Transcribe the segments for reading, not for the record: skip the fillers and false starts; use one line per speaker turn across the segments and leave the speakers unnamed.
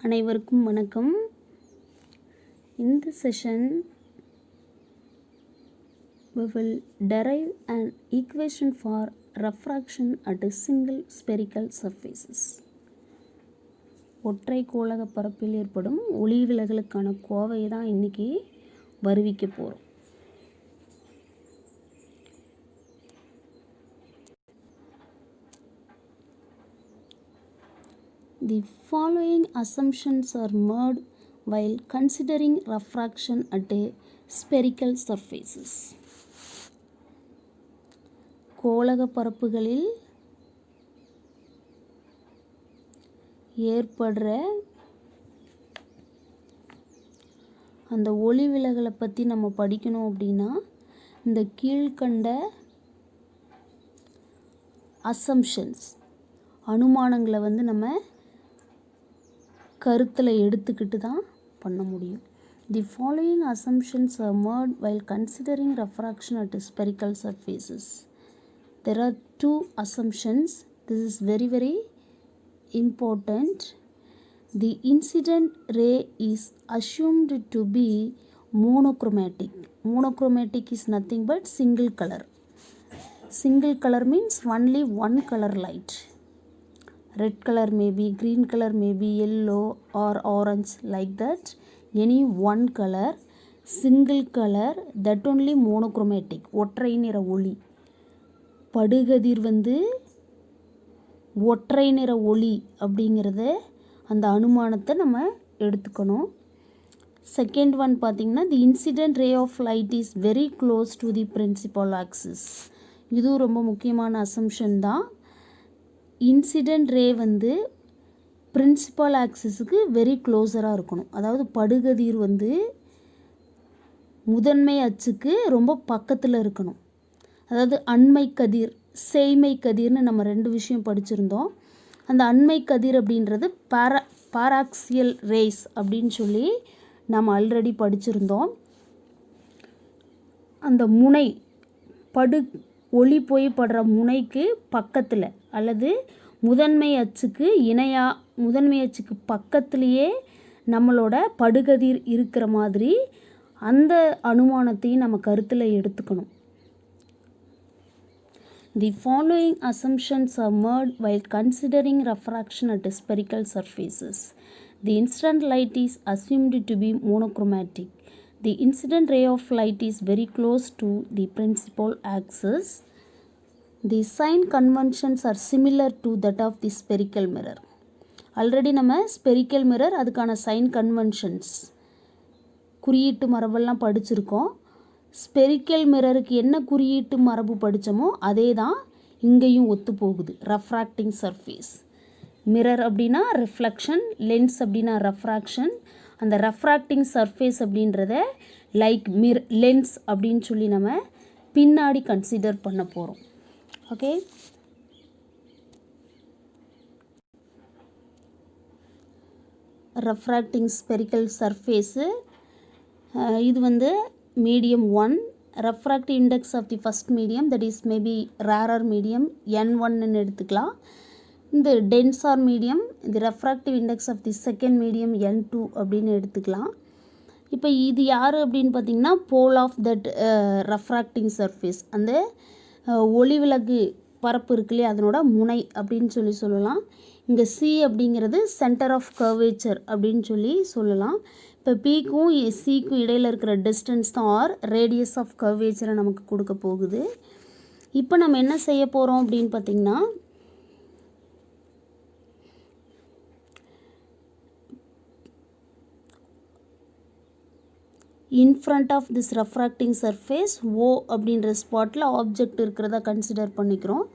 அனைவருக்கும் வணக்கம். இந்த session we will derive an equation for refraction at a single spherical surfaces. ஒற்றை கோளக பரப்பில் ஏற்படும் ஒளி விலகலுக்கான கோவை தான் இன்னைக்கு வருவிக்க போறோம். The following assumptions are made while considering refraction at a spherical surfaces. கோளக பரப்புகளில் ஏற்படுற அந்த ஒளி விலகலை பற்றி நம்ம படிக்கணும் அப்படின்னா இந்த கீழ்கண்ட அசம்ஷன்ஸ் அனுமானங்களை நம்ம கருத்தில் எடுத்துக்கிட்டு தான் பண்ண முடியும். The following assumptions are made while considering refraction at spherical surfaces. There are two assumptions. This is very important. The incident ray is assumed to be monochromatic. Monochromatic is nothing but single color. Single color means only one color light. Red color may be, green color may be, yellow or orange, like that. Any one color, single color, that only monochromatic. ஒற்றை நிற ஒளி. படுகதிர் ஒற்றை நிற ஒளி அப்படிங்கிறத அந்த அனுமானத்தை நம்ம எடுத்துக்கணும். செகண்ட் ஒன் பார்த்தீங்கன்னா the incident ray of light is very close to the principal axis. இதுவும் ரொம்ப முக்கியமான அசம்ஷன் தான். இன்சிடென்ட் ரே பிரின்சிபல் ஆக்சிஸுக்கு வெரி க்ளோஸராக இருக்கணும். அதாவது படுகதிர் முதன்மை அச்சுக்கு ரொம்ப பக்கத்தில் இருக்கணும். அதாவது அண்மை கதிர், செய்மை கதிர்னு நம்ம ரெண்டு விஷயம் படிச்சிருந்தோம். அந்த அண்மை கதிர் அப்படின்றது பாராக்சியல் ரேஸ் அப்படின்னு சொல்லி நம்ம ஆல்ரெடி படிச்சிருந்தோம். அந்த முனை ஒளி போய் படுற முனைக்கு பக்கத்தில் அல்லது முதன்மை அச்சுக்கு முதன்மை அச்சுக்கு பக்கத்துலேயே நம்மளோட படுகதிர் இருக்கிற மாதிரி அந்த அனுமானத்தையும் நம்ம கருத்தில் எடுத்துக்கணும். The following assumptions are made while considering refraction at spherical surfaces. The incident light is assumed to be monochromatic. The incident ray of light is very close to the principal axis. The sign conventions are similar to that of the spherical mirror. Already நம்ம spherical mirror அதுக்கான sign conventions குறியீட்டு மரபெல்லாம் படிச்சிருக்கோம். Spherical மிரருக்கு என்ன குறியீட்டு மரபு படித்தோமோ அதே தான் இங்கேயும் ஒத்து போகுது. Refracting surface. மிரர் அப்படின்னா ரிஃப்ளெக்ஷன், லென்ஸ் அப்படின்னா ரெஃப்ராக்ஷன். அந்த ரெஃப்ராக்டிங் சர்ஃபேஸ் அப்படின்றத லைக் லென்ஸ் அப்படின்னு சொல்லி நம்ம பின்னாடி கன்சிடர் பண்ண போகிறோம். ஓகே, ரெஃப்ராக்டிங் ஸ்பெரிக்கல் சர்ஃபேஸு இது medium 1. Refractive index of the first medium, that is maybe rarer medium N1ன்னு எடுத்துக்கலாம். இந்த டென்சார் மீடியம், இந்த refractive index of the second medium N2 அப்படின்னு எடுத்துக்கலாம். இப்போ இது யார் அப்படின்னு பார்த்தீங்கன்னா pole of that refracting surface. அந்த ஒளிவிலகு பரப்பு இருக்கு இல்லையா, அதனோட முனை அப்படின்னு சொல்லலாம். இங்கே C அப்படிங்கிறது சென்டர் ஆஃப் கர்வேச்சர் அப்படின்னு சொல்லலாம். இப்போ Pக்கும் Cக்கும் இடையில் இருக்கிற டிஸ்டன்ஸ் தான் ஆர் ரேடியஸ் ஆஃப் கர்வேச்சரை நமக்கு கொடுக்க போகுது. இப்போ நம்ம என்ன செய்ய போகிறோம் அப்படின்னு பார்த்தீங்கன்னா in front of this refracting surface O அப்படின்ற ஸ்பாட்டில் ஆப்ஜெக்ட் இருக்கிறதா கன்சிடர் பண்ணிக்கிறோம்.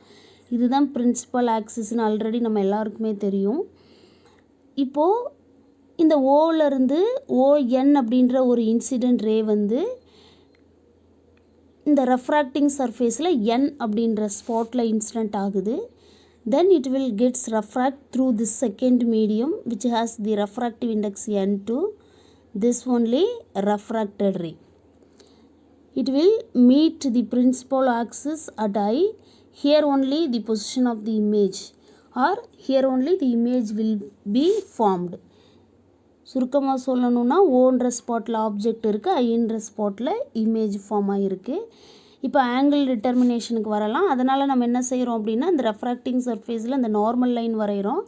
இதுதான் பிரின்சிபல் ஆக்சிஸ்னு ஆல்ரெடி நம்ம எல்லாருக்குமே தெரியும். இப்போது இந்த ஓலேருந்து ON அப்படின்ற ஒரு இன்சிடென்ட் ரே இந்த ரெஃப்ராக்டிங் சர்ஃபேஸில் N அப்படின்ற ஸ்பாட்டில் இன்சிடென்ட் ஆகுது. Then it will gets refract through this second medium which has the refractive index N2. This only refracted ray. It will meet the principal axis at I. Here only the position of the image, or here only the image will be formed. சுருக்கமாக சொல்லணும்னா ஓன்ற ஸ்பாட்டில் object இருக்குது, ஐன்ற ஸ்பாட்டில் image form ஆகிருக்கு. இப்போ angle டிட்டர்மினேஷனுக்கு வரலாம். அதனால் நம்ம என்ன செய்கிறோம் அப்படின்னா இந்த ரெஃப்ராக்டிங் சர்ஃபேஸில் இந்த நார்மல் லைன் வரைகிறோம்.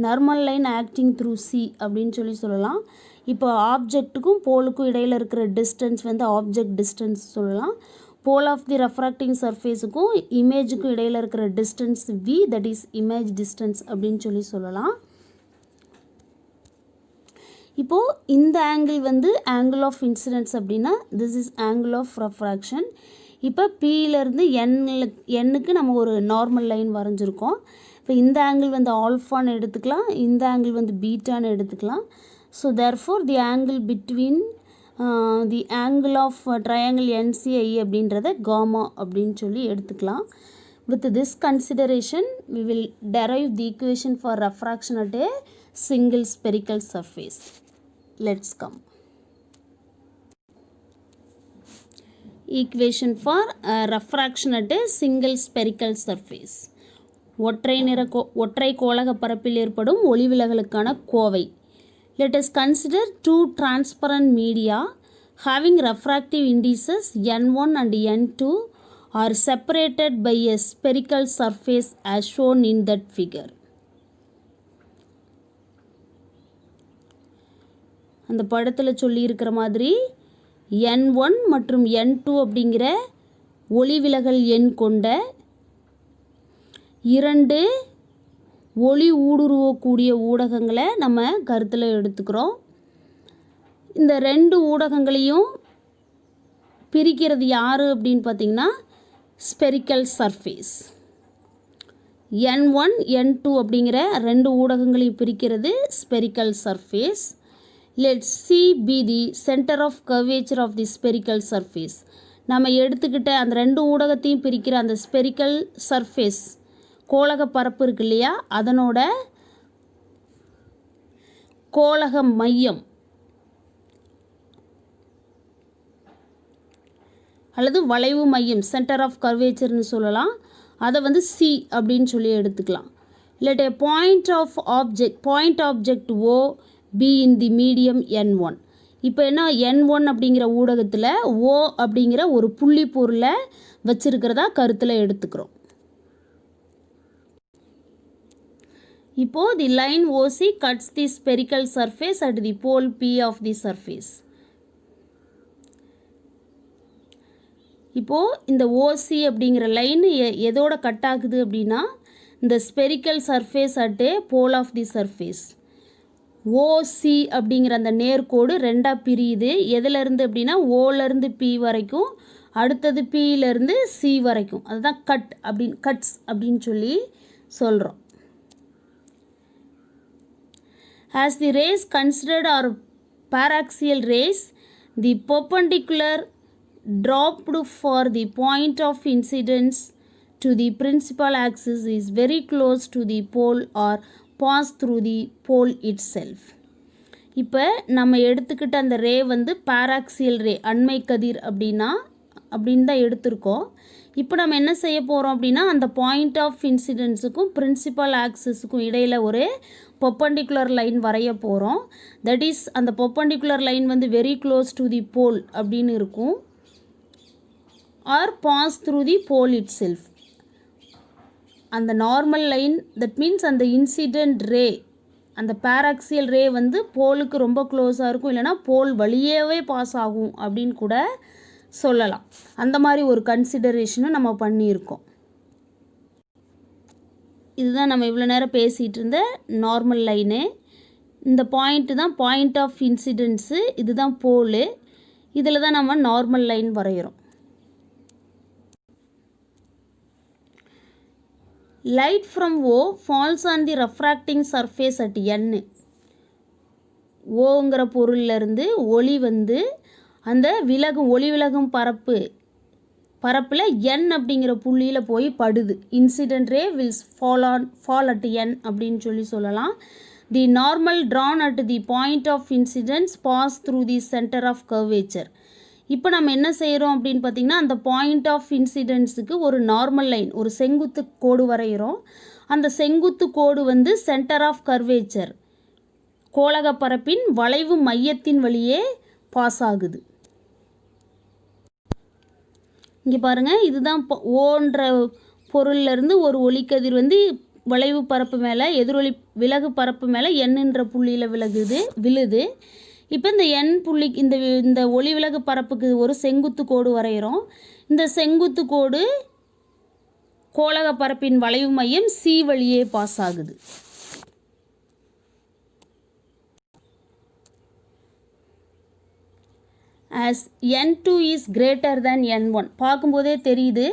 Normal line acting through C அப்படின்னு சொல்லலாம். இப்போ ஆப்ஜெக்ட்டுக்கும் போலுக்கும் இடையில் இருக்கிற டிஸ்டன்ஸ் வந்து ஆப்ஜெக்ட் டிஸ்டன்ஸ் சொல்லலாம். போல் ஆஃப் தி ரெஃப்ராக்டிங் சர்ஃபேஸுக்கும் இமேஜுக்கும் இடையில் இருக்கிற distance V, that is image distance அப்படின்னு சொல்லலாம். இப்போது இந்த ஆங்கிள் வந்து ஆங்கிள் ஆஃப் இன்சிடென்ஸ் அப்படின்னா this is angle of refraction. இப்போ பியிலேருந்து எண்ணுக்கு நம்ம ஒரு நார்மல் லைன் வரைஞ்சிருக்கோம். இப்போ இந்த ஆங்கிள் வந்து ஆல்ஃபான்னு எடுத்துக்கலாம், இந்த ஆங்கிள் வந்து பீட்டான்னு எடுத்துக்கலாம். So therefore the angle between the angle of triangle NCI அப்படின்றத காமா அப்படின்னு எடுத்துக்கலாம். With this consideration, we will derive the equation for refraction at a single spherical surface. Let's come. Equation for refraction at a single spherical surface. ஒற்றை கோளக பரப்பில் ஏற்படும் ஒளிவிலகலுக்கான Kovai. Let us consider two transparent media having refractive indices n1 and n2 are separated by a spherical surface as shown in that figure. அந்த படத்தில் சொல்லியிருக்கிற மாதிரி n1 மற்றும் n2 அப்படிங்கிற ஒளிவிலகல் எண் கொண்ட இரண்டு ஒளி ஊடுருவக்கூடிய ஊடகங்களை நம்ம கருத்தில் எடுத்துக்கிறோம். இந்த ரெண்டு ஊடகங்களையும் பிரிக்கிறது யார் அப்படின்னு பார்த்திங்கன்னா ஸ்பெரிக்கல் சர்ஃபேஸ். n1 n2 அப்படிங்கிற ரெண்டு ஊடகங்களையும் பிரிக்கிறது spherical surface. Let's see be the center of curvature of the spherical surface. நம்ம எடுத்துக்கிட்ட அந்த ரெண்டு ஊடகத்தையும் பிரிக்கிற அந்த ஸ்பெரிக்கல் சர்ஃபேஸ் கோளக பரப்பு இருக்கு இல்லையா, அதனோட கோளக மையம் அல்லது வளைவு மையம் சென்டர் ஆஃப் கர்வேச்சர்னு சொல்லலாம். அதை வந்து சி அப்படின்னு எடுத்துக்கலாம். Let a point object O be in the medium n1. இப்போ என்ன n1 அப்படிங்கிற ஊடகத்தில் O அப்படிங்கிற ஒரு புள்ளி பொருளை வச்சிருக்கிறதா கருத்தில் எடுத்துக்கிறோம். இப்போது the line OC cuts the spherical surface at the pole P of the surface. இப்போது இந்த OC அப்படிங்கிற லைன் எதோட கட் ஆகுது அப்படின்னா இந்த spherical surface at a pole of the surface. OC அப்படிங்கிற அந்த நேர்கோடு ரெண்டாக பிரியுது. எதுலேருந்து அப்படின்னா ஓலேருந்து பி வரைக்கும், அடுத்தது பியிலேருந்து சி வரைக்கும். அதுதான் கட்ஸ் அப்படின்னு சொல்கிறோம். As the rays considered are paraxial rays, the perpendicular dropped for the point of incidence to the principal axis is very close to the pole or pass through the pole itself. இப்போ நம்ம எடுத்துக்கிட்ட அந்த ரே வந்து பாராக்சியல் ரே, அண்மை கதிர் அப்படின்னு தான் எடுத்திருக்கோம். இப்போ நம்ம என்ன செய்ய போகிறோம் அப்படின்னா அந்த பாயிண்ட் ஆஃப் இன்சிடென்ஸுக்கும் பிரின்சிபல் ஆக்சிஸுக்கும் இடையில் ஒரு பெர்பெண்டிகுலர் லைன் வரைய போகிறோம். தட் இஸ் அந்த பெர்பெண்டிகுலர் லைன் வந்து very close to the pole அப்படின்னு இருக்கும். Or pass through the pole itself. அந்த நார்மல் லைன் தட் மீன்ஸ் அந்த இன்சிடென்ட் ரே, அந்த பாராக்சியல் ரே வந்து போலுக்கு ரொம்ப க்ளோஸாக இருக்கும், இல்லைனா போல் வழியவே பாஸ் ஆகும் அப்படின்னு கூட சொல்லலாம். அந்த மாதிரி ஒரு கன்சிடரேஷனை நம்ம பண்ணியிருக்கோம். இதுதான் நம்ம இவ்வளோ நேரம் பேசிகிட்டு இருந்த நார்மல் லைனு. இந்த பாயிண்ட்டு தான் பாயிண்ட் ஆஃப் இன்சிடென்ஸு, இதுதான் போலு. இதில் தான் நம்ம நார்மல் லைன் வரைகிறோம். Light from O falls on the refracting surface at N. ஓங்கிற பொருளிலிருந்து ஒளி வந்து அந்த ஒளி விலகும் பரப்பில் N அப்படிங்கிற புள்ளியில் போய் படுது. Incident ray will fall at N அப்படின்னு சொல்லலாம். The normal drawn at the point of incidence pass through the center of curvature. இப்போ நம்ம என்ன செய்கிறோம் அப்படின்னு பார்த்திங்கன்னா அந்த பாயிண்ட் ஆஃப் இன்சிடென்ஸுக்கு ஒரு நார்மல் லைன், ஒரு செங்குத்து கோடு வரைகிறோம். அந்த செங்குத்து கோடு வந்து சென்டர் ஆஃப் கர்வேச்சர் கோளக பரப்பின் வளைவு மையத்தின் வழியே பாஸ் ஆகுது. இங்கே பாருங்கள், இதுதான் ஓன்ற பொருள்லேருந்து ஒரு ஒளிக்கதிர் வந்து வளைவு பரப்பு மேலே எதிரொலி விலகு பரப்பு மேலே எண்ணுன்ற புள்ளியில் விழுது. இப்போ இந்த எண் புள்ளி இந்த ஒளி விலகு பரப்புக்கு ஒரு செங்குத்து கோடு வரைகிறோம். இந்த செங்குத்து கோடு கோளக பரப்பின் வளைவு மையம் சி வழியே பாஸ் ஆகுது. as n2 is greater than n1 பார்க்கும்போதே தெரியுது.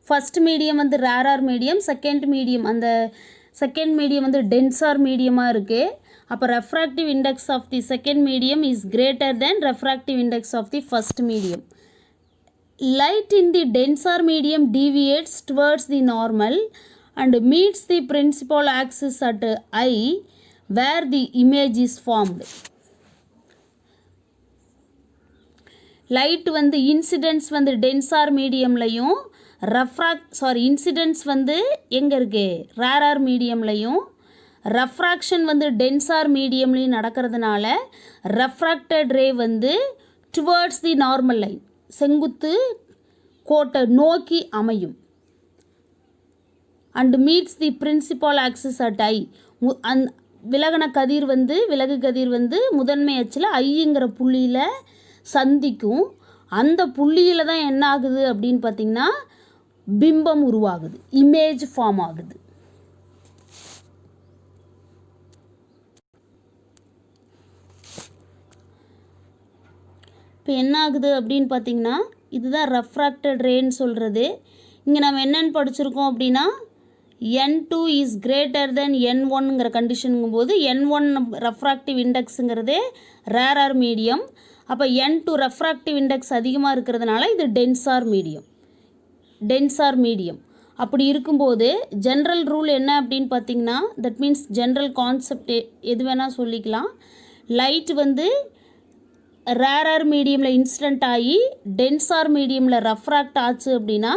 ஃபஸ்ட் மீடியம் வந்து ரேரார் மீடியம், செகண்ட் மீடியம் அந்த செகண்ட் மீடியம் வந்து டென்சார் மீடியமாக இருக்குது. அப்போ refractive index of the second medium is greater than refractive index of the first medium. Light in the denser medium deviates towards the normal and meets the principal axis at I where the image is formed. Light வந்து incidents வந்து tensor மீடியம்லையும் incidents வந்து எங்கே இருக்குது ரேரார் மீடியம்லையும், refraction வந்து tensor மீடியம்லையும் நடக்கிறதுனால ரெஃப்ராக்டட் ரே வந்து towards the normal line செங்குத்து கோட்டை நோக்கி அமையும். And meets the principal axis at I விலகு கதிர் வந்து முதன்மை அச்சில் ஐங்கிற புள்ளியில் சந்திக்கும். அந்த புள்ளியில் தான் என்ன ஆகுது அப்படின்னு பார்த்திங்கன்னா பிம்பம் உருவாகுது, இமேஜ் ஃபார்ம் ஆகுது. இப்போ என்ன ஆகுது அப்படின்னு பார்த்திங்கன்னா இதுதான் ரெஃப்ராக்டட் ரேன்னு சொல்கிறது. இங்கே நம்ம என்னென்னு படிச்சிருக்கோம் அப்படின்னா n2 இஸ் கிரேட்டர் தென் n1ங்கிற கண்டிஷனுங்கும் போது n1 ரெஃப்ராக்டிவ் இண்டெக்ஸுங்கிறது ரேரார் மீடியம். அப்போ n2 ரெஃப்ராக்டிவ் இண்டெக்ஸ் அதிகமாக இருக்கிறதுனால இது டென்சார் மீடியம். அப்படி இருக்கும்போது ஜென்ரல் ரூல் என்ன அப்படின்னு பார்த்திங்கன்னா, தட் மீன்ஸ் ஜென்ரல் கான்செப்ட் எது வேணால் சொல்லிக்கலாம். லைட் வந்து ரேரார் மீடியமில் இன்சிடென்ட் ஆகி டென்சார் மீடியமில் ரெஃப்ராக்ட் ஆச்சு அப்படின்னா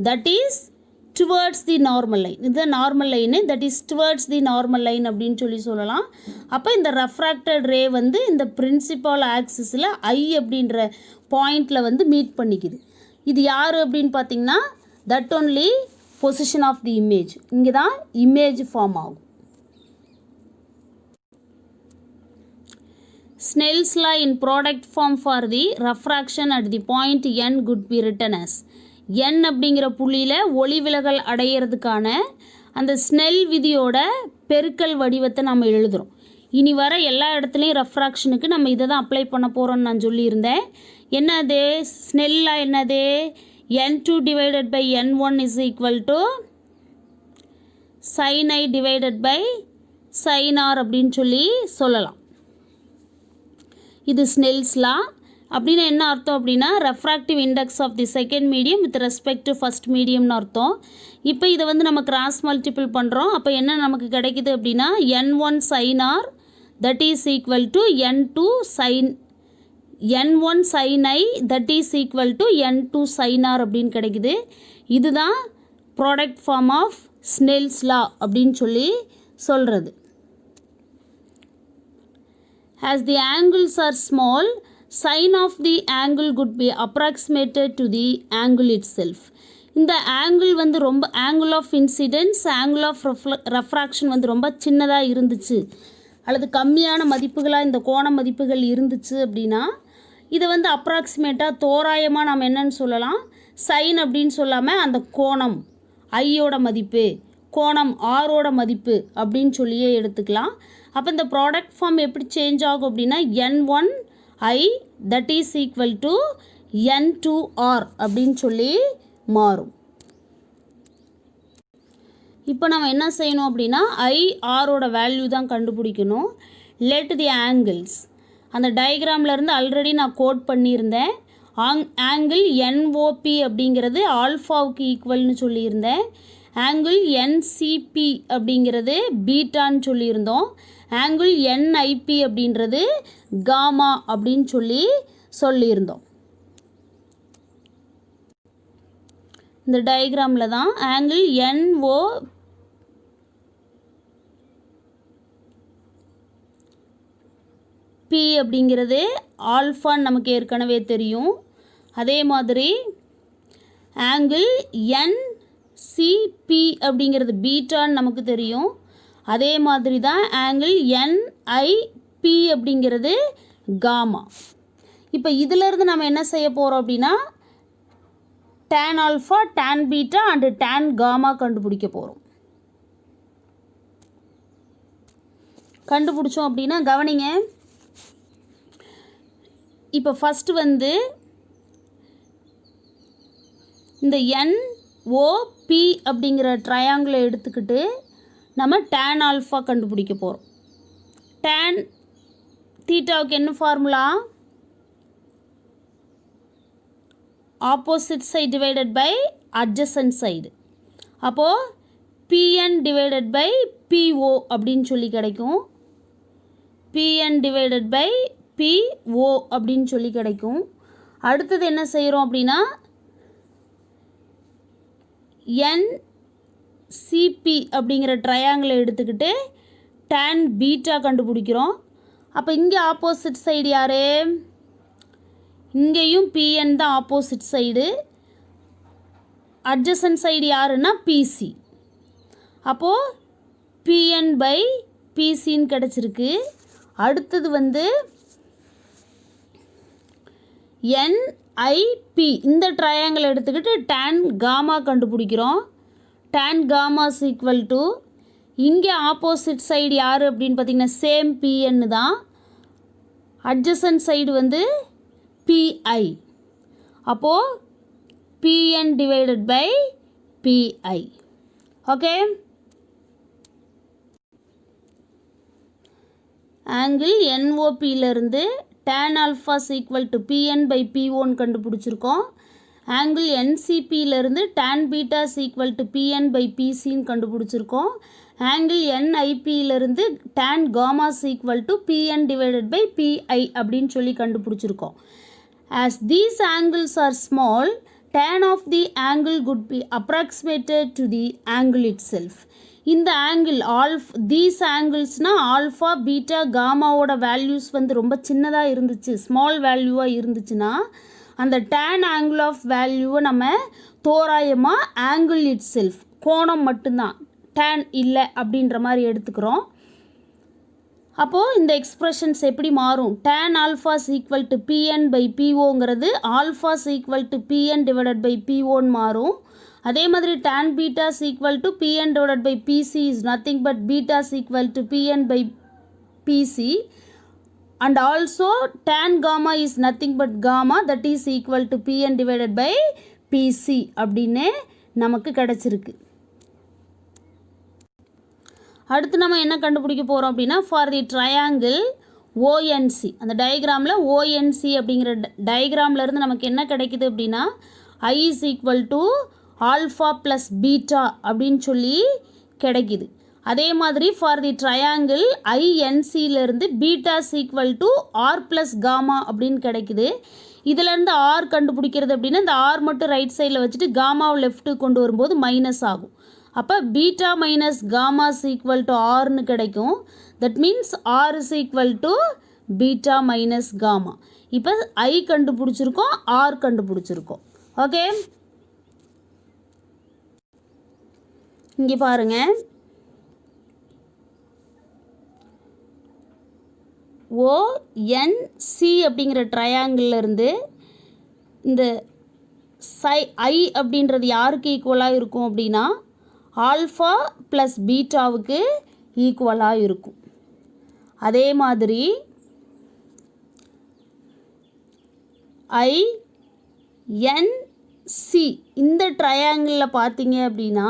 that is towards the normal line. இதுதான் normal line, that is towards the normal line அப்படின்னு சொல்லலாம். அப்போ இந்த ரெஃப்ராக்டட் ரே வந்து இந்த பிரின்சிபால் ஆக்சிஸில் ஐ அப்படின்ற பாயிண்டில் வந்து மீட் பண்ணிக்குது. இது யார் அப்படின்னு பார்த்திங்கன்னா that only position of the image. இங்கே தான் இமேஜ் ஃபார்ம் ஆகும். Snell's law in product form for the refraction at the point n could be written as n அப்படிங்கிற புள்ளியில் ஒளி விலகல் அடையிறதுக்கான அந்த ஸ்னெல் விதியோட பெருக்கல் வடிவத்தை நம்ம எழுதுகிறோம். இனி வர எல்லா இடத்துலையும் ரெஃப்ராக்ஷனுக்கு நம்ம இதை தான் அப்ளை பண்ண போகிறோன்னு நான் சொல்லியிருந்தேன். என்னது ஸ்னெல்லாக என்னது n2 divided by n1 is equal to sin I divided by sin R அப்படின்னு சொல்லலாம். இது ஸ்னெல்ஸ் லா. அப்படின்னா என்ன அர்த்தம் அப்படின்னா refractive index of the second medium with respect to first மீடியம்னு அர்த்தம். இப்போ இதை வந்து நம்ம கிராஸ் மல்டிபிள் பண்ணுறோம். அப்போ என்ன நமக்கு கிடைக்குது அப்படின்னா n1 sin R that is equal to n1 sin I that is equal to n2 sin R அப்படின்னு கிடைக்குது. இதுதான் ப்ராடக்ட் ஃபார்ம் ஆஃப் ஸ்னெல்ஸ் லா அப்படின்னு சொல்கிறது. As the angles are small, sin of the angle could be approximated to the angle itself. இந்த angle வந்து ரொம்ப angle of incidence angle of refraction வந்து ரொம்ப சின்னதாக இருந்துச்சு அல்லது கம்மியான மதிப்புகளாக இந்த கோண மதிப்புகள் இருந்துச்சு அப்படின்னா இதை வந்து அப்ராக்சிமேட்டாக தோராயமாக நம்ம என்னன்னு சொல்லலாம், சைன் அப்படின்னு சொல்லாமல் அந்த கோணம் ஐயோட மதிப்பு கோணம் ஆரோட மதிப்பு அப்படின்னு சொல்லியே எடுத்துக்கலாம். அப்போ இந்த ப்ராடக்ட் ஃபார்ம் எப்படி சேஞ்ச் ஆகும் அப்படின்னா n1 I that is equal to n2 R அப்படின்னு மாறும். இப்போ நம்ம என்ன செய்யணும் அப்படின்னா ஐ ஆரோட வேல்யூ தான் கண்டுபிடிக்கணும். லெட் தி ஆங்கிள்ஸ் அந்த டயக்ராம்லேருந்து ஆல்ரெடி நான் கோட் பண்ணியிருந்தேன். ஆங்கிள் NOP அப்படிங்கிறது ஆல்ஃபாவுக்கு ஈக்குவல்னு சொல்லியிருந்தேன். ஆங்கிள் NCP அப்படிங்கிறது பீட்டான்னு சொல்லியிருந்தோம். ஆங்கிள் NIP அப்படின்றது காமா அப்படின்னு சொல்லியிருந்தோம். இந்த டயக்ராமில் தான் ஆங்கிள் பி அப்படிங்கிறது ஆல்ஃபான்னு நமக்கு ஏற்கனவே தெரியும். அதே மாதிரி ஆங்கிள் என்சிபி அப்படிங்கிறது பீட்டான்னு நமக்கு தெரியும். அதே மாதிரி தான் ஆங்கிள் என்ஐபி அப்படிங்கிறது காமா. இப்போ இதிலிருந்து நம்ம என்ன செய்ய போகிறோம் அப்படின்னா tan alpha, tan beta and tan gamma கண்டுபிடிக்க போகிறோம். கண்டுபிடிச்சோம் அப்படின்னா கவனிங்க, இப்போ ஃபஸ்ட்டு வந்து இந்த என்ஓபி அப்படிங்கிற ட்ரையாங்கிளை எடுத்துக்கிட்டு நம்ம tan ஆல்ஃபா கண்டுபிடிக்க போகிறோம். tan தீட்டாவுக்கு என்ன formula? Opposite side divided by adjacent side. அப்போது பிஎன் டிவைடட் பை பிஓ அப்படின்னு சொல்லி கிடைக்கும். பிஎன் டிவைடட் பை பிஓ அப்படின்னு சொல்லி கிடைக்கும். அடுத்தது என்ன செய்கிறோம் அப்படின்னா என்சிபி அப்படிங்கிற ட்ரையாங்கிளை எடுத்துக்கிட்டு tan பீட்டா கண்டுபிடிக்கிறோம். அப்போ இங்கே ஆப்போசிட் சைடு யார்? இங்கேயும் பிஎன் தான் ஆப்போசிட் சைடு. அட்ஜசன்ட் சைடு யாருன்னா பிசி. அப்போது பிஎன் பை பிசின்னு கிடச்சிருக்கு. அடுத்தது வந்து என்ஐபி இந்த ட்ரையாங்கிள் எடுத்துக்கிட்டு tan காமா கண்டுபிடிக்கிறோம். tan gamma is equal to இங்கே ஆப்போசிட் சைடு யார் அப்படின்னு பார்த்திங்கன்னா சேம் பிஎன்னு தான். அட்ஜசன்ட் சைடு வந்து பிஐ. அப்போது PN divided by PI. Okay, angle என்ஓபியிலிருந்து tan alpha equal to PN by பிஓன்னு கண்டுபிடிச்சிருக்கோம். ஆங்கிள் என்சிபியிலிருந்து tan beta equal to PN by பிசின்னு கண்டுபிடிச்சிருக்கோம். ஆங்கிள் என்ஐபியிலிருந்து tan gamma equal to PN divided by PI அப்படின்னு சொல்லி கண்டுபிடிச்சிருக்கோம். As these angles are small, tan of the angle could be approximated to the angle itself. இந்த angle these anglesனால் alpha beta காமாவோட values வந்து ரொம்ப சின்னதாக இருந்துச்சு, ஸ்மால் வேல்யூவாக இருந்துச்சுன்னா அந்த tan angle ஆஃப் வேல்யூவை நம்ம தோராயமாக ஆங்கிள் இட் செல்ஃப் கோணம் மட்டும்தான், tan இல்லை அப்படின்ற மாதிரி எடுத்துக்கிறோம். அப்போது இந்த எக்ஸ்ப்ரெஷன்ஸ் எப்படி மாறும்? tan alpha equal to PN by பிஓங்கிறது alpha equal to PN divided by பிஓன்னு மாறும். அதே மாதிரி tan beta equal to PN divided by PC is nothing but beta equal to PN by PC and also tan gamma is nothing but gamma that is equal to PN divided by PC அப்படின்னு நமக்கு கிடச்சிருக்கு. அடுத்து நம்ம என்ன கண்டுபிடிக்க போகிறோம் அப்படின்னா for the triangle ஓஎன்சி, அந்த டயக்ராமில் ஓஎன்சி அப்படிங்கிற டயக்ராம்லேருந்து நமக்கு என்ன கிடைக்குது அப்படின்னா I is equal to alpha plus beta அப்படின்னு சொல்லி கிடைக்குது. அதே மாதிரி ஃபார் தி ட்ரையாங்கிள் ஐஎன்சியிலேருந்து beta equal to R plus gamma அப்படின்னு கிடைக்குது. இதிலேருந்து ஆர் கண்டுபிடிக்கிறது அப்படின்னா இந்த ஆர் மட்டும் ரைட் சைடில் வச்சுட்டு காமாவை லெஃப்ட்டு கொண்டு வரும்போது மைனஸ் ஆகும். அப்போ beta minus gamma equal to ஆர்னு கிடைக்கும். That means R is equal to beta minus gamma. இப்போ ஐ கண்டுபிடிச்சிருக்கோம், ஆர் கண்டுபிடிச்சிருக்கோம். ஓகே, இங்கே பாருங்கள், ஓஎன்சி அப்படிங்கிற ட்ரையாங்கிள்லேருந்து இந்த ஐ அப்படின்றது யாருக்கு ஈக்குவலாக இருக்கும் அப்படின்னா ஆல்ஃபா ப்ளஸ் பீட்டாவுக்கு ஈக்குவலாக இருக்கும். அதே மாதிரி ஐஎன்சி இந்த ட்ரையாங்கிளில் பார்த்தீங்க அப்படின்னா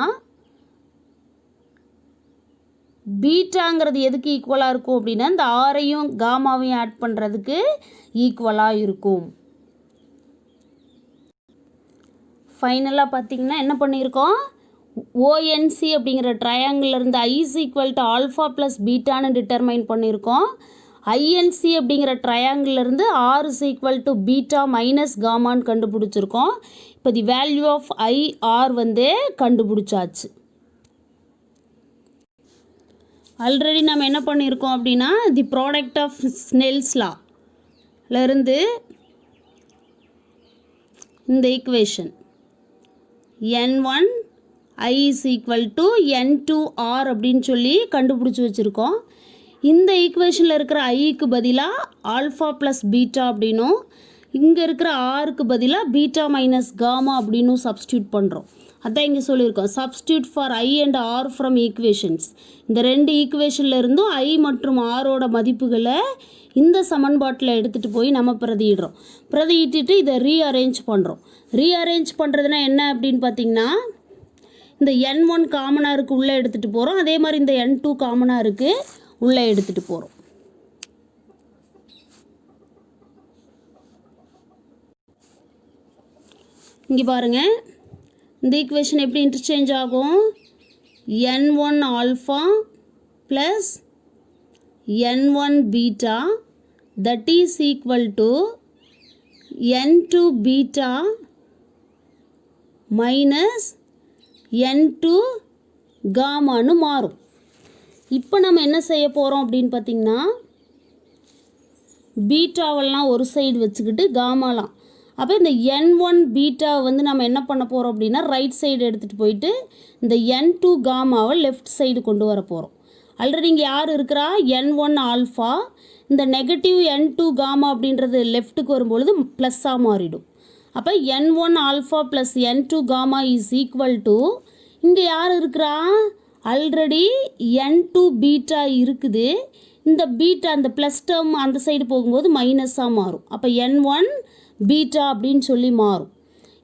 பீட்டாங்கிறது எதுக்கு ஈக்குவலாக இருக்கும் அப்படின்னா இந்த ஆரையும் காமாவையும் ஆட் பண்ணுறதுக்கு ஈக்குவலாக இருக்கும். ஃபைனலாக பார்த்தீங்கன்னா என்ன பண்ணியிருக்கோம், ஓஎன்சி அப்படிங்கிற ட்ரையாங்கிள்லேருந்து I is equal to alpha plus பீட்டான்னு டிட்டர்மைன் பண்ணியிருக்கோம். ஐஎன்சி அப்படிங்கிற ட்ரையாங்கிள்லேருந்து R is equal to beta minus காமான்னு கண்டுபிடிச்சிருக்கோம். இப்போ தி வேல்யூ ஆஃப் ஐஆர் வந்து கண்டுபிடிச்சாச்சு. ஆல்ரெடி நம்ம என்ன பண்ணியிருக்கோம் அப்படின்னா தி ப்ராடக்ட் ஆஃப் ஸ்னெல்ஸ் லாலேருந்து இந்த equation n1 I is equal to n2 r அப்படின்னு சொல்லி கண்டுபிடிச்சி வச்சுருக்கோம். இந்த ஈக்குவேஷனில் இருக்கிற ஐக்கு பதிலாக ஆல்ஃபா ப்ளஸ் பீட்டா அப்படின்னும் இங்கே இருக்கிற ஆருக்கு பதிலாக பீட்டா மைனஸ் காமா அப்படின்னும் சப்ஸ்டியூட் பண்ணுறோம். அதான் இங்கே சொல்லியிருக்கோம் substitute for I and R from equations. இந்த ரெண்டு ஈக்குவேஷனில் இருந்தும் ஐ மற்றும் ஆரோட மதிப்புகளை இந்த சமன்பாட்டில் எடுத்துகிட்டு போய் நம்ம பிரதியிட்டுட்டு இதை ரீஅரேஞ்ச் பண்ணுறோம். ரீஅரேஞ்ச் பண்ணுறதுனா என்ன அப்படின்னு பார்த்திங்கன்னா இந்த n1 காமனாக இருக்குது உள்ளே எடுத்துகிட்டு போகிறோம். அதே மாதிரி இந்த n2 காமனாக இருக்குது உள்ளே எடுத்துகிட்டு போகிறோம். இங்கே பாருங்கள் இந்த ஈக்குவேஷன் எப்படி இன்டர்சேஞ்ச் ஆகும். n1 alpha plus n1 beta that is equal to n2 beta minus n2 காமான்னு மாறும். இப்போ நம்ம என்ன செய்ய போகிறோம் அப்படின்னு பார்த்திங்கன்னா பீட்டாவெல்லாம் ஒரு சைடு வச்சுக்கிட்டு காமாலாம். அப்போ இந்த n1 பீட்டா வந்து நம்ம என்ன பண்ண போகிறோம் அப்படின்னா ரைட் சைடு எடுத்துகிட்டு போயிட்டு இந்த n2 காமாவை லெஃப்ட் சைடு கொண்டு வர போகிறோம். ஆல்ரெடி இங்கே யார் இருக்கிறா n1 ஆல்ஃபா. இந்த நெகட்டிவ் n2 காமா அப்படின்றது லெஃப்ட்டுக்கு வரும்பொழுது ப்ளஸ்ஸாக மாறிடும். அப்போ n1 alpha plus n2 gamma is equal to இங்கே யார் இருக்கிறா ஆல்ரெடி n2 பீட்டா இருக்குது. இந்த பீட்டா அந்த ப்ளஸ் டேர்ம் அந்த சைடு போகும்போது மைனஸாக மாறும். அப்போ n1 பீட்டா அப்படின்னு சொல்லி மாறும்.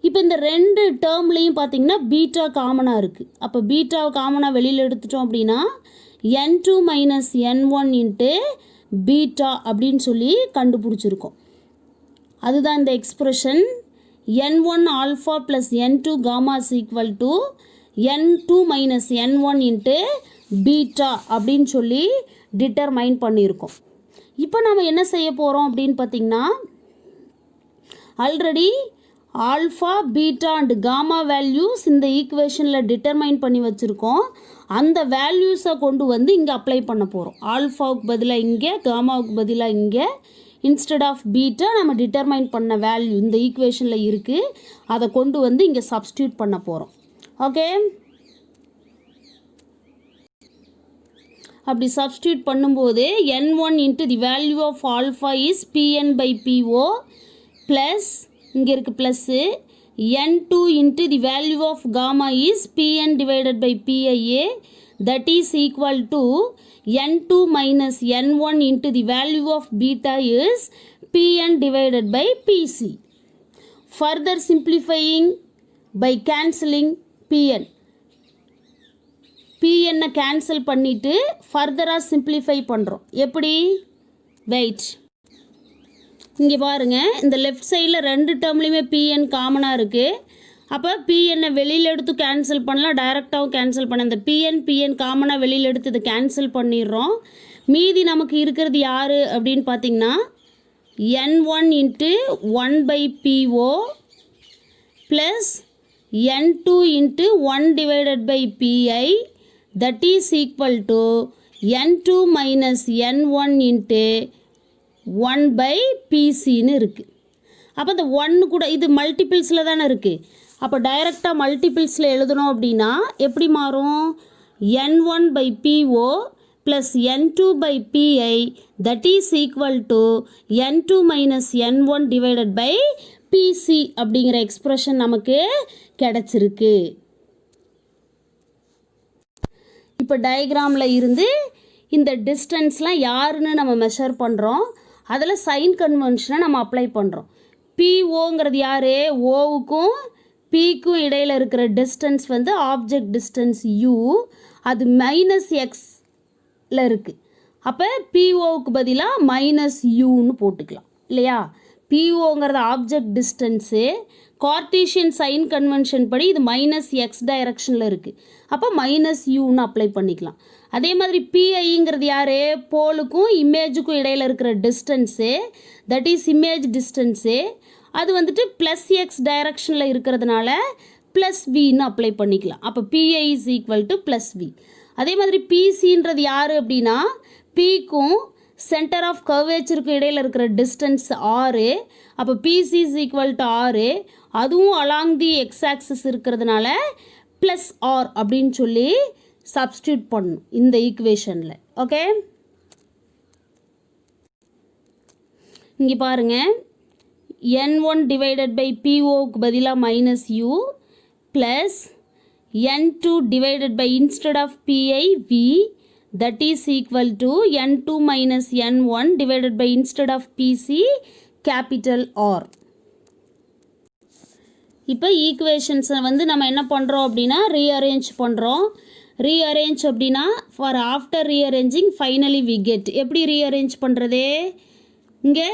இப்போ இந்த ரெண்டு டேர்ம்லேயும் பார்த்திங்கன்னா பீட்டா காமனாக இருக்குது. அப்போ பீட்டாவை காமனாக வெளியில் எடுத்துட்டோம் அப்படின்னா n2 minus n1 into beta அப்படின்னு சொல்லி கண்டுபிடிச்சிருக்கோம். அதுதான் இந்த expression n1 alpha plus n2 gamma is equal to n2 minus n1 into beta அப்படின்னு சொல்லி டிட்டர்மைன் பண்ணியிருக்கோம். இப்போ நம்ம என்ன செய்ய போகிறோம் அப்படின்னு பார்த்திங்கன்னா already alpha beta and gamma values இந்த ஈக்குவேஷனில் டிட்டர்மைன் பண்ணி வச்சுருக்கோம். அந்த வேல்யூஸை கொண்டு வந்து இங்கே அப்ளை பண்ண போகிறோம். ஆல்ஃபாவுக்கு பதிலாக இங்கே, காமாவுக்கு பதிலாக இங்கே. இன்ஸ்டெட் ஆஃப் பீட்டா நம்ம டிட்டர்மைன் பண்ண வேல்யூ இந்த ஈக்குவேஷனில் இருக்குது. அதை கொண்டு வந்து இங்கே சப்ஸ்டியூட் பண்ண போகிறோம். ஓகே, அப்படி சப்ஸ்டியூட் பண்ணும்போது n1 into the value of alpha is pn by po plus இங்கே இருக்குது plus n2 into the value of gamma is pn divided by pia that is equal to n2 minus n1 into the value of beta is pn divided by pc. Further simplifying by cancelling pn. pn cancel பண்ணிவிட்டு ஃபர்தராக simplify பண்ணுறோம். எப்படி? Wait, இங்கே பாருங்கள் இந்த left சைடில் ரெண்டு டேர்ம்லேயுமே pn காமனாக இருக்குது. அப்போ pn வெளியில் எடுத்து கேன்சல் பண்ணலாம், டைரெக்டாகவும் கேன்சல் பண்ண. இந்த pn காமனாக வெளியில் எடுத்து இதை கேன்சல் பண்ணிடுறோம். மீதி நமக்கு இருக்கிறது யார் அப்படின்னு பார்த்திங்கன்னா n1 into 1 by po plus n2 into 1 divided by pi that is equal to n2 minus n1 into 1 by பிசின்னு இருக்குது. அப்போ இந்த 1 கூட இது மல்டிபிள்ஸில் தானே இருக்குது. அப்போ டைரெக்டாக மல்டிபிள்ஸில் எழுதணும் அப்படின்னா எப்படி மாறும்? n1 by po plus n2 by pi that is equal to n2 minus n1 divided by P C அப்படிங்கிற எக்ஸ்ப்ரெஷன் நமக்கு கிடச்சிருக்கு. இப்போ டயக்ராமில் இருந்து இந்த டிஸ்டன்ஸ்லாம் யாருன்னு நம்ம மெஷர் பண்ணுறோம். அதில் சைன் கன்வென்ஷனை நம்ம அப்ளை பண்ணுறோம். பிஓங்கிறது யார்? ஓவுக்கும் பிக்கும் இடையில் இருக்கிற டிஸ்டன்ஸ் வந்து ஆப்ஜெக்ட் டிஸ்டன்ஸ் u. அது மைனஸ் எக்ஸில் இருக்குது. அப்போ பிஓவுக்கு பதிலாக மைனஸ் யூன்னு போட்டுக்கலாம் இல்லையா? பிஓங்கிறது object distance. Cartesian sign convention படி இது மைனஸ் எக்ஸ் டைரக்ஷனில் இருக்குது. அப்போ மைனஸ் யூன்னு அப்ளை பண்ணிக்கலாம். அதே மாதிரி பிஐங்கிறது யார்? போலுக்கும் இமேஜுக்கும் இடையில் இருக்கிற distance, that is image distance. அது வந்துட்டு ப்ளஸ் எக்ஸ் டைரக்ஷனில் இருக்கிறதுனால ப்ளஸ் வின்னு அப்ளை பண்ணிக்கலாம். அப்போ P I is equal to plus V. அதே மாதிரி பிசின்றது யார் அப்படின்னா பிக்கும் சென்டர் ஆஃப் கர்வேச்சருக்கு இடையில் இருக்கிற டிஸ்டன்ஸ் ஆறு. அப்போ பிசி இஸ் ஈக்குவல் டு ஆறு. அதுவும் அலாங் தி எக்ஸ் ஆக்சிஸ் இருக்கிறதுனால ப்ளஸ் ஆர் அப்படின்னு சொல்லி சப்ஸ்டியூட் பண்ணணும் இந்த ஈக்குவேஷனில். ஓகே, இங்கே பாருங்கள், n1 டிவைடட் பை பிஓக்கு பதிலாக minus U plus n2 divided by instead of P I V that is equal to n2 minus n1 divided by instead of pc capital R. இப்போ ஈக்குவேஷன்ஸை வந்து நம்ம என்ன பண்ணுறோம் அப்படின்னா ரீஅரேஞ்ச் பண்ணுறோம். ரீஅரேஞ்ச் அப்படின்னா for after rearranging finally we get. எப்படி rearrange பண்ணுறதே, இங்கே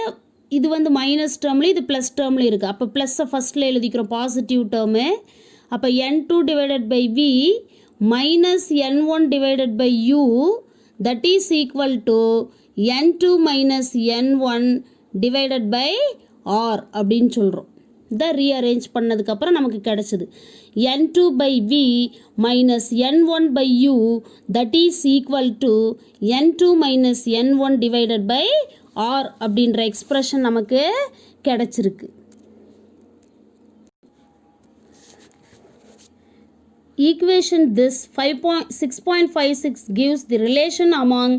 இது வந்து மைனஸ் டேர்மில் இது ப்ளஸ் டேர்மில் இருக்குது. அப்போ ப்ளஸ்ஸை ஃபஸ்ட்டில் எழுதிக்கிறோம் பாசிட்டிவ் டேர்மு. அப்போ n2 divided by V minus n1 divided by u that is equal to n2 minus n1 divided by r அப்படின்னு சொல்கிறோம். இதை ரீஅரேஞ்ச் பண்ணதுக்கப்புறம் நமக்கு கிடச்சிது n2 by v minus n1 by u that is equal to n2 minus n1 divided by r அப்படின்ற expression நமக்கு கிடச்சிருக்கு. Equation this 6.56 gives the relation among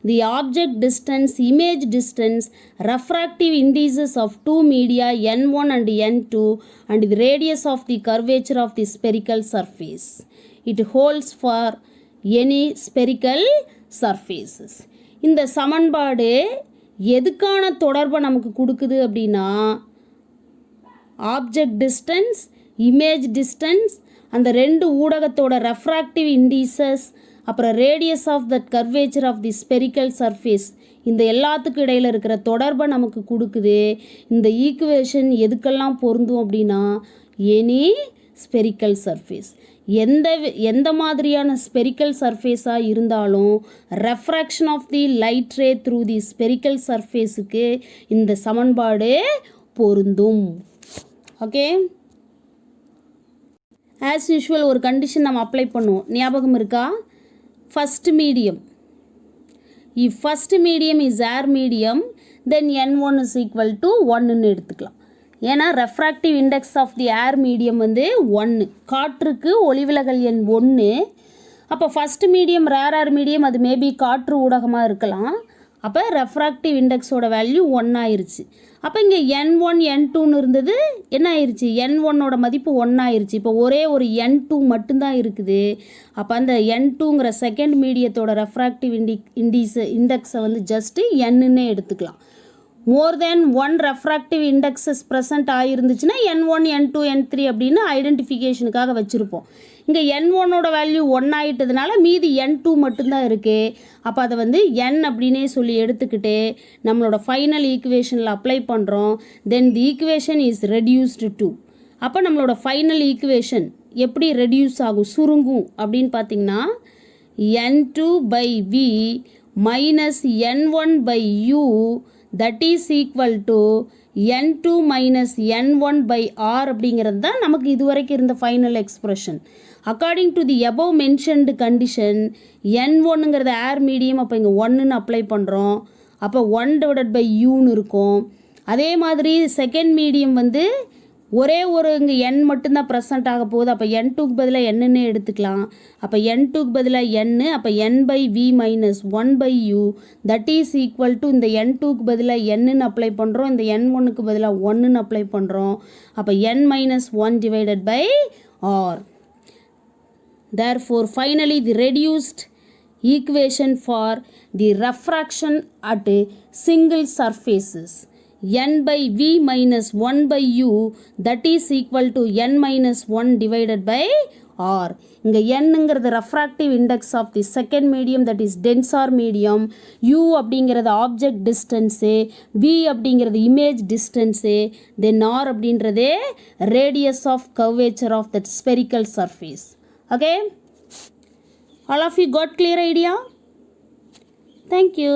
the object distance, image distance, refractive indices of two media n1 and n2 and the radius of the curvature of the spherical surface. It holds for any spherical surfaces. இந்த சமன்பாடு எதுக்கான தொடர்பை நமக்கு கொடுக்குது அப்படின்னா object distance, image distance, அந்த ரெண்டு ஊடகத்தோட refractive indices, அப்புறம் radius of that curvature of the spherical surface, இந்த எல்லாத்துக்கு இடையில் இருக்கிற தொடர்பை நமக்கு கொடுக்குது. இந்த ஈக்குவேஷன் எதுக்கெல்லாம் பொருந்தும் அப்படின்னா எனி ஸ்பெரிக்கல் சர்ஃபேஸ், எந்த மாதிரியான ஸ்பெரிக்கல் சர்ஃபேஸாக இருந்தாலும் refraction of the light ray through the spherical சர்ஃபேஸுக்கு இந்த சமன்பாடு பொருந்தும். ஓகே, ஆஸ் யூஷுவல் ஒரு கண்டிஷன் நம்ம அப்ளை பண்ணுவோம், ஞாபகம் இருக்கா? First medium, if first medium is air medium then n1 is equal to 1ன்னு எடுத்துக்கலாம். ஏன்னா refractive index of the air medium வந்து 1, காற்றுக்கு ஒளிவிலகல் எண் 1. அப்போ first medium rare air medium, அது மேபி காற்று ஊடகமாக இருக்கலாம். அப்போ ரெஃப்ராக்டிவ் இண்டெக்ஸோட வேல்யூ 1 ஆயிருச்சு. அப்போ இங்கே n1 n2ன்னு இருந்தது, என்ன ஆயிடுச்சு, n1ஓட மதிப்பு 1 ஆயிருச்சு. இப்போ ஒரே ஒரு n2 மட்டும்தான் இருக்குது. அப்போ அந்த n2ங்கிற செகண்ட் மீடியத்தோட ரெஃப்ராக்டிவ் இண்டெக்ஸை வந்து ஜஸ்ட்டு என்னன்னே எடுத்துக்கலாம். More than 1 refractive indexes present ஆகிருந்துச்சுன்னா n1 n2 n3 அப்படின்னு ஐடென்டிஃபிகேஷனுக்காக வச்சுருப்போம். இங்கே n1ஓட வேல்யூ 1 ஆகிட்டதுனால மீதி n2 மட்டும்தான் இருக்குது. அப்போ அதை வந்து n அப்படின்னே சொல்லி எடுத்துக்கிட்டு நம்மளோட ஃபைனல் ஈக்குவேஷனில் அப்ளை பண்ணுறோம். Then the equation is reduced to. அப்போ நம்மளோட ஃபைனல் ஈக்குவேஷன் எப்படி ரெடியூஸ் ஆகும், சுருங்கும் அப்படின்னு பார்த்திங்கன்னா n2 by v minus n1 by u that is equal to n2 minus n1 by r அப்படிங்கிறது தான் நமக்கு இதுவரைக்கும் இருந்த final expression. According to the above mentioned condition n1ங்கிறது ஏர் மீடியம், அப்போ இங்கே 1ன்னு அப்ளை பண்ணுறோம். அப்போ 1 divided by uன்னு இருக்கும். அதே மாதிரி செகண்ட் மீடியம் வந்து ஒரே ஒரு இங்கே n மட்டும்தான் ப்ரெசென்ட் ஆக போகுது. அப்போ n2க்கு பதிலாக என்னன்னு எடுத்துக்கலாம். அப்போ n2க்கு பதிலாக n, அப்போ n by v minus 1 by u that is equal to இந்த n2க்கு பதிலாக என்னன்னு அப்ளை பண்ணுறோம், இந்த n1க்கு பதிலாக 1ன்னு அப்ளை பண்ணுறோம். அப்போ n minus 1 divided by r. Therefore, finally the reduced equation for the refraction at single surfaces n by v minus 1 by u that is equal to n minus 1 divided by r. இங்கே nங்கிறது refractive index of the second medium, that is denser medium. u அப்படிங்கிறது object distance, v அப்படிங்கிறது image distance, then r அப்படின்றது radius of curvature of that spherical surface. Okay, all of you got clear idea? Thank you.